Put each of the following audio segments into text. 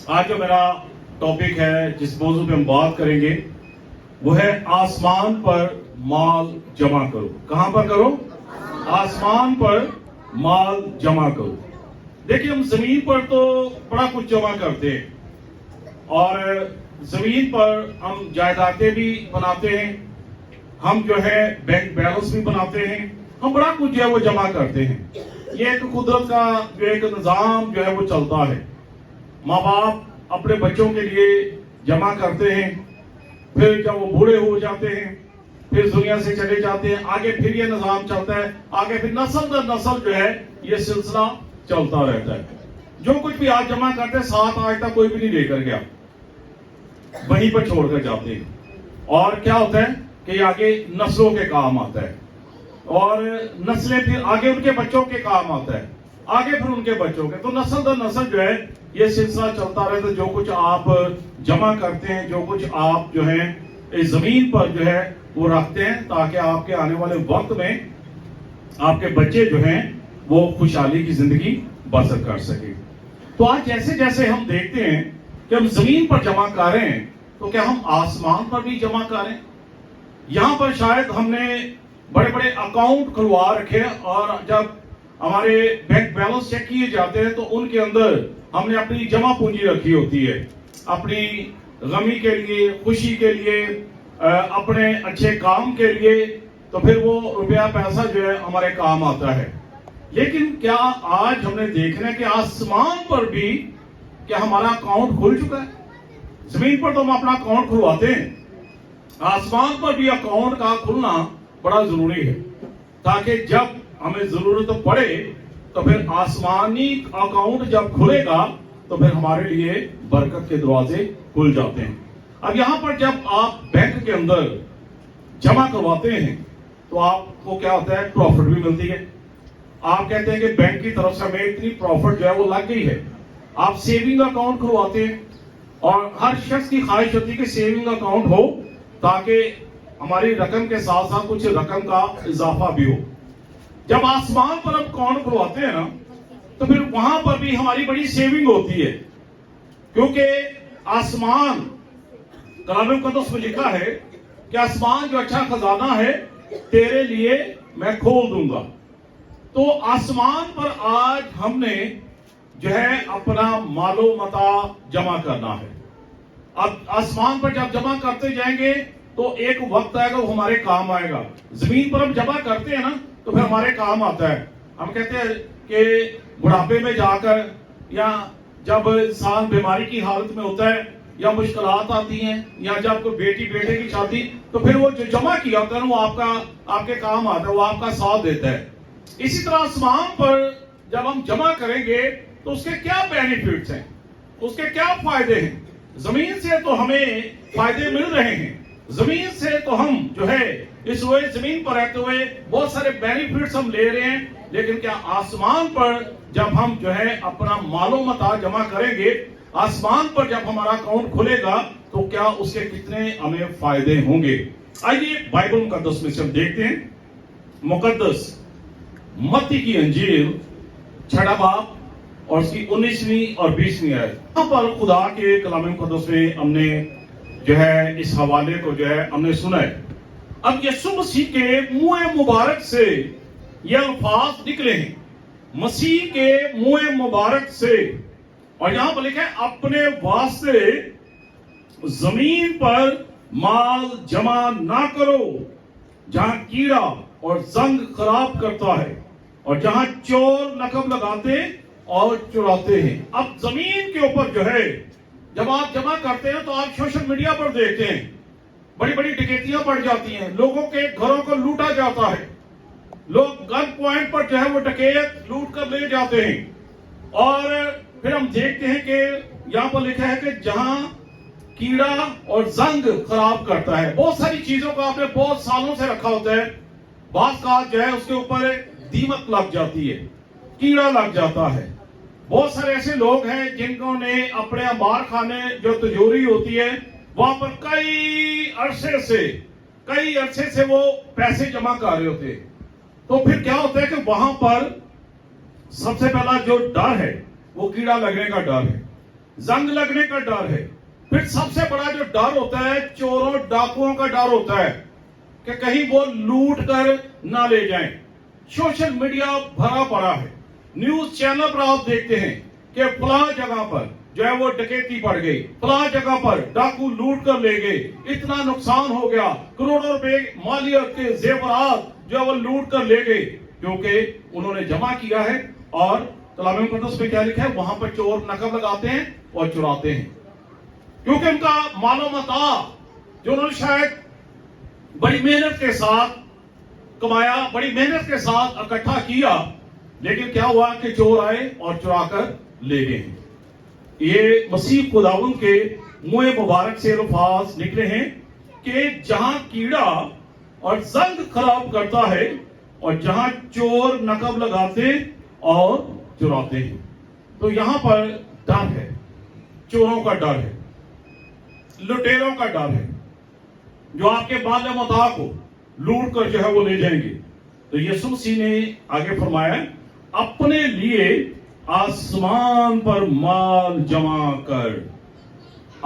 آج جو میرا ٹاپک ہے جس موضوع پہ ہم بات کریں گے وہ ہے آسمان پر مال جمع کرو. کہاں پر کرو؟ آسمان پر مال جمع کرو. دیکھیں ہم زمین پر تو بڑا کچھ جمع کرتے ہیں اور زمین پر ہم جائیدادیں بھی بناتے ہیں, ہم جو ہے بینک بیلنس بھی بناتے ہیں, ہم بڑا کچھ جو ہے وہ جمع کرتے ہیں. یہ ایک قدرت کا جو ایک نظام جو ہے وہ چلتا ہے. ماں باپ اپنے بچوں کے لیے جمع کرتے ہیں, پھر جب وہ بوڑھے ہو جاتے ہیں پھر دنیا سے چلے جاتے ہیں, آگے پھر یہ نظام چلتا ہے, آگے پھر نسل در نسل جو ہے یہ سلسلہ چلتا رہتا ہے. جو کچھ بھی آج جمع کرتے ہیں ساتھ آج تک کوئی بھی نہیں لے کر گیا, وہیں پر چھوڑ کر جاتے ہیں. اور کیا ہوتا ہے کہ یہ آگے نسلوں کے کام آتا ہے اور نسلیں پھر آگے ان کے بچوں کے کام آتا ہے, آگے پھر ان کے بچوں کے, تو نسل در نسل جو ہے یہ سلسلہ چلتا رہتا ہے. جو کچھ آپ جمع کرتے ہیں, جو کچھ آپ جو ہے اس زمین پر جو ہے وہ رکھتے ہیں تاکہ آپ کے آنے والے وقت میں آپ کے بچے جو ہیں وہ خوشحالی کی زندگی بسر کر سکیں. تو آج جیسے جیسے ہم دیکھتے ہیں کہ ہم زمین پر جمع کر رہے ہیں تو کیا ہم آسمان پر بھی جمع کریں؟ یہاں پر شاید ہم نے بڑے بڑے اکاؤنٹ کھلوا رکھے اور جب ہمارے بینک بیلنس چیک کیے جاتے ہیں تو ان کے اندر ہم نے اپنی جمع پونجی رکھی ہوتی ہے, اپنی غمی کے لیے, خوشی کے لیے, اپنے اچھے کام کے لیے. تو پھر وہ روپیہ پیسہ جو ہے ہمارے کام آتا ہے. لیکن کیا آج ہم نے دیکھنا ہے کہ آسمان پر بھی کیا ہمارا اکاؤنٹ کھل چکا ہے؟ زمین پر تو ہم اپنا اکاؤنٹ کھلواتے ہیں, آسمان پر بھی اکاؤنٹ کا کھلنا بڑا ضروری ہے تاکہ جب ہمیں ضرورت پڑے تو پھر آسمانی اکاؤنٹ جب کھلے گا تو پھر ہمارے لیے برکت کے دروازے کھل جاتے ہیں. اب یہاں پر جب آپ بینک کے اندر جمع کرواتے ہیں تو آپ کو کیا ہوتا ہے, پروفٹ بھی ملتی ہے. آپ کہتے ہیں کہ بینک کی طرف سے ہمیں اتنی پروفٹ جو ہے وہ لگ گئی ہے. آپ سیونگ اکاؤنٹ کھلواتے ہیں اور ہر شخص کی خواہش ہوتی ہے کہ سیونگ اکاؤنٹ ہو تاکہ ہماری رقم کے ساتھ ساتھ کچھ رقم کا اضافہ بھی ہو. جب آسمان پر ہم اکاؤنٹ کھلواتے ہیں نا تو پھر وہاں پر بھی ہماری بڑی سیونگ ہوتی ہے, کیونکہ آسمان کلام مقدس میں لکھا ہے کہ آسمان جو اچھا خزانہ ہے تیرے لیے میں کھول دوں گا. تو آسمان پر آج ہم نے جو ہے اپنا مال و متاع جمع کرنا ہے. اب آسمان پر جب جمع کرتے جائیں گے تو ایک وقت آئے گا وہ ہمارے کام آئے گا. زمین پر ہم جمع کرتے ہیں نا تو پھر ہمارے کام آتا ہے. ہم کہتے ہیں کہ بڑھاپے میں جا کر یا جب انسان بیماری کی حالت میں ہوتا ہے یا مشکلات آتی ہیں یا جب کوئی بیٹی بیٹے کی شادی, تو پھر وہ جو جمع کیا ہوتا ہے نا وہ آپ کے کام آتا ہے, وہ آپ کا ساتھ دیتا ہے. اسی طرح آسمان پر جب ہم جمع کریں گے تو اس کے کیا بینیفٹس ہیں, اس کے کیا فائدے ہیں؟ زمین سے تو ہمیں فائدے مل رہے ہیں, زمین سے تو ہم جو ہے اس روئے زمین پر رہتے ہوئے بہت سارے بینیفٹس ہم لے رہے ہیں. لیکن کیا آسمان پر جب ہم جو ہے اپنا مال و متاع جمع کریں گے, آسمان پر جب ہمارا اکاؤنٹ کھلے گا تو کیا اس کے کتنے ہمیں فائدے ہوں گے؟ آئیے بائبل مقدس میں سے ہم دیکھتے ہیں. مقدس متی کی انجیل 6 باب اور اس کی 19ویں اور 20ویں آیت. یہاں پر خدا کے کلام مقدس میں ہم نے جو ہے اس حوالے کو جو ہے ہم نے سنا ہے. اب یسوع مسیح کے منہ مبارک سے یہ الفاظ نکلے ہیں, مسیح کے منہ مبارک سے, اور یہاں پر لکھا ہے اپنے واسطے زمین پر مال جمع نہ کرو جہاں کیڑا اور زنگ خراب کرتا ہے اور جہاں چور نقب لگاتے اور چراتے ہیں. اب زمین کے اوپر جو ہے جب آپ جمع کرتے ہیں تو آپ سوشل میڈیا پر دیکھتے ہیں بڑی بڑی ڈکیتیاں بڑھ جاتی ہیں, لوگوں کے گھروں کو لوٹا جاتا ہے, لوگ گن پوائنٹ پر جو ہے وہ ڈکیت لوٹ کر لے جاتے ہیں. اور پھر ہم دیکھتے ہیں کہ یہاں پر لکھا ہے کہ جہاں کیڑا اور زنگ خراب کرتا ہے. بہت ساری چیزوں کو آپ نے بہت سالوں سے رکھا ہوتا ہے, بعض کا جو ہے اس کے اوپر دیمک لگ جاتی ہے, کیڑا لگ جاتا ہے. بہت سارے ایسے لوگ ہیں جنہوں نے اپنے انبار خانے جو تجوری ہوتی ہے وہاں پر کئی عرصے سے وہ پیسے جمع کر رہے ہوتے ہیں. تو پھر کیا ہوتا ہے کہ وہاں پر سب سے پہلا جو ڈر ہے وہ کیڑا لگنے کا ڈر ہے. जंग लगने का डर है। फिर सबसे बड़ा जो डर होता है चोरों डाकुओं का डर होता है कि कहीं वो लूट कर ना ले जाएं। सोशल मीडिया भरा पड़ा है, न्यूज चैनल पर आप देखते हैं कि फलां जगह पर जो है वो डकैती पड़ गई, फलां जगह पर डाकू लूट कर ले गए, इतना नुकसान हो गया, करोड़ों रुपए मालियत के जेवरात जो है वो लूट कर ले गए, क्योंकि उन्होंने जमा किया है। और कलाम मुक़द्दस में क्या लिखा है, वहां पर चोर नकब लगाते हैं और चुराते हैं, क्योंकि उनका मालो मता जो उन्होंने शायद बड़ी मेहनत के साथ कमाया, बड़ी मेहनत के साथ इकट्ठा किया, लेकिन क्या हुआ कि चोर आए और चुरा कर ले गए। ये मसीह खुदावंद के मुंह मुबारक से अल्फाज निकले हैं कि जहां कीड़ा और जंग खराब करता है और जहां चोर नकब लगाते और चुराते हैं। तो यहां पर डर है, चोरों का डर है, लुटेरों का डर है, जो आपके माल मता को लूट कर जो है वो ले जाएंगे। तो यीशु मसीह ने आगे फरमाया, अपने लिए आसमान पर माल जमा कर।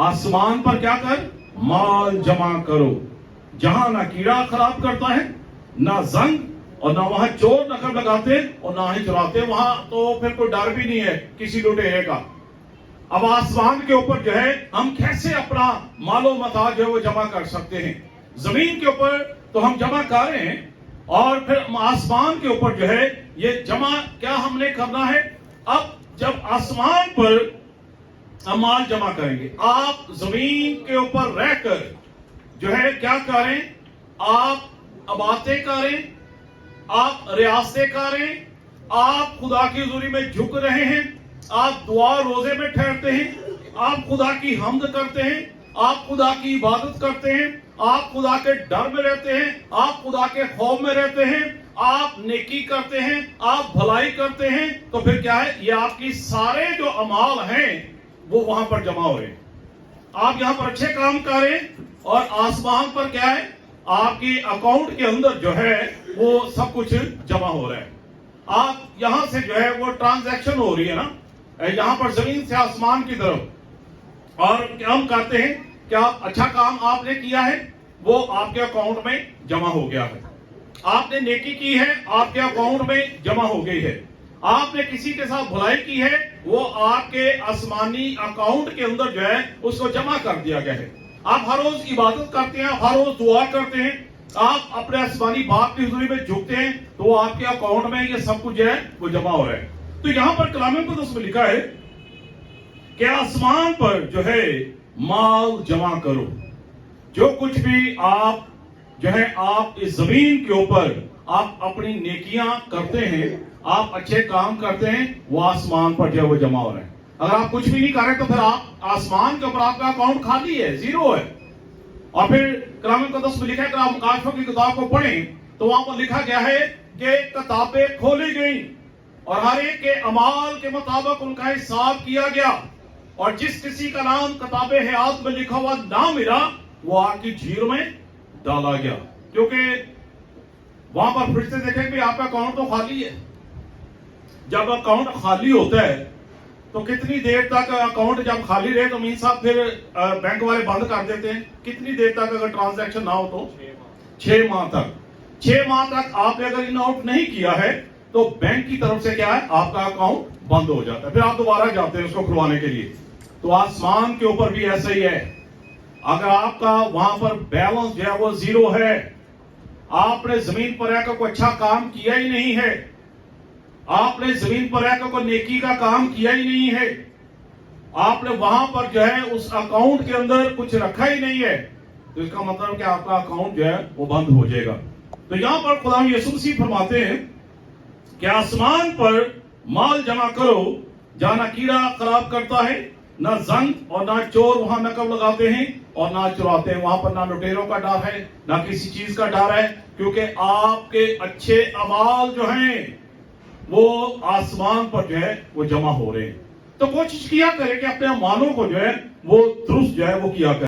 आसमान पर क्या कर? माल जमा करो, जहां ना कीड़ा खराब करता है, ना जंग, और ना वहां चोर नकब लगाते और ना ही चुराते। वहां तो फिर कोई डर भी नहीं है किसी लुटेरे का। अब आसमान के ऊपर जो है हम कैसे अपना मालो मता जो है वो जमा कर सकते हैं? जमीन के ऊपर तो हम जमा कर रहे हैं, और फिर आसमान के ऊपर जो है ये जमा क्या हमने करना है? अब जब आसमान पर हम माल जमा करेंगे, आप जमीन के ऊपर रहकर जो है क्या करें? आप अबातें करें, आप रियासतें करें, आप खुदा की हुजूरी में झुक रहे हैं, आप दुआ रोजे में ठहरते हैं, आप खुदा की हम्द करते हैं, आप खुदा की इबादत करते हैं, आप खुदा के डर में रहते हैं, आप खुदा के खौफ में रहते हैं, आप नेकी करते हैं, आप भलाई करते हैं, तो फिर क्या है? ये आपकी सारे जो अमाल हैं वो वहां पर जमा हो रहे हैं। आप यहां पर अच्छे काम करें और आसमान पर क्या है? आपकी अकाउंट के अंदर जो है वो सब कुछ जमा हो रहा है। आप यहां से जो है वो ट्रांजैक्शन हो रही है ना, यहां पर जमीन से आसमान की तरफ, और हम कहते हैं कि आप अच्छा काम आपने किया है, वो आपके अकाउंट में जमा हो गया है। आपने नेकी की है, आपके अकाउंट में जमा हो गई है। आपने किसी के साथ भलाई की है, वो आपके आसमानी अकाउंट के अंदर जो है उसको जमा कर दिया गया है। आप हर रोज इबादत करते हैं, हर रोज दुआ करते हैं, आप अपने आसमानी बाप की हुजूरी में झुकते हैं, तो वो आपके अकाउंट में ये सब कुछ है वो जमा हो रहा है। तो यहां पर कलाम मुक़द्दस में लिखा है कि आसमान पर जो है माल जमा करो। जो कुछ भी आप जो है आप इस जमीन के ऊपर आप अपनी नेकियां करते हैं, आप अच्छे काम करते हैं, वो आसमान पर जो है वो जमा हो रहा है। अगर आप कुछ भी नहीं कर रहे तो फिर आप आसमान के ऊपर आपका अकाउंट खाली है, जीरो है। और फिर कलाम मुक़द्दस में लिखा है कि आप मुकाशफा की किताब को पढ़ें तो वहां पर लिखा गया है कि किताबें खोली गई और हर एक के अमाल के मुताबिक उनका हिसाब किया गया, और जिस किसी का नाम किताबे हयात में लिखा हुआ ना मिला वो आग की झील में डाला गया। क्योंकि वहां पर फिर से देखें कि आपका अकाउंट तो खाली है। जब अकाउंट खाली होता है तो कितनी देर तक अकाउंट जब खाली रहे तो मीन साहब फिर बैंक वाले बंद कर देते हैं। कितनी देर तक अगर ट्रांजैक्शन ना हो तो 6 माह तक। 6 माह तक आपने अगर इन आउट नहीं किया है तो बैंक की तरफ से क्या है, आपका अकाउंट बंद हो जाता है। फिर आप दोबारा जाते हैं उसको खुलवाने के लिए। तो आसमान के ऊपर भी ऐसा ही है। अगर आपका वहां पर बैलेंस जो है वो जीरो है, आपने जमीन पर रहकर कोई अच्छा काम किया ही नहीं है, आपने जमीन पर रहकर कोई नेकी का काम किया ही नहीं है, आपने वहां पर जो है उस अकाउंट के अंदर कुछ रखा ही नहीं है, तो इसका मतलब कि आपका अकाउंट जो है वो बंद हो जाएगा। तो यहां पर खुदा यीशु मसीह फरमाते हैं कि आसमान पर माल जमा करो, जहां ना कीड़ा खराब करता है, ना जंग और ना चोर वहां नकब लगाते हैं और ना चुराते हैं। वहां पर ना लुटेरों का डर है, ना किसी चीज का डर है, क्योंकि आपके अच्छे अमाल जो हैं वो आसमान पर जो है वो जमा हो रहे हैं। तो कोशिश किया करें कि अपने अमालों को जो है वो दुरुस्त जो है वो किया करें।